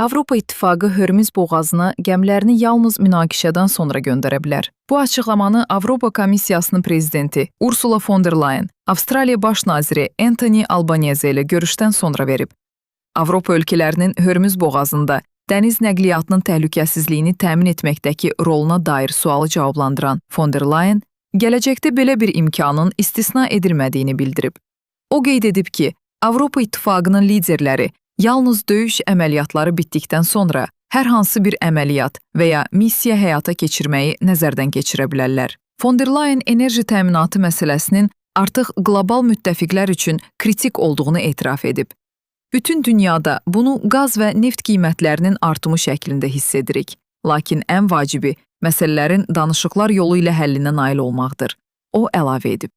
Avropa İttifaqı Hörmüz boğazına gəmilərini yalnız münaqişədən sonra göndərə bilər. Bu açıqlamanı Avropa Komissiyasının prezidenti Ursula von der Leyen, Avstraliya baş naziri Anthony Albanese ilə görüşdən sonra verib. Avropa ölkələrinin Hörmüz boğazında dəniz nəqliyyatının təhlükəsizliyini təmin etməkdəki roluna dair sualı cavablandıran von der Leyen, gələcəkdə belə bir imkanın istisna edilmədiyini bildirib. O qeyd edib ki, Avropa İttifaqının liderləri yalnız döyüş əməliyyatları bitdikdən sonra hər hansı bir əməliyyat və ya missiya həyata keçirməyi nəzərdən keçirə bilərlər. Von der Leyen enerji təminatı məsələsinin artıq qlobal müttəfiqlər üçün kritik olduğunu etiraf edib. Bütün dünyada bunu qaz və neft qiymətlərinin artımı şəklində hiss edirik. Lakin ən vacibi məsələlərin danışıqlar yolu ilə həllinə nail olmaqdır. O əlavə edib.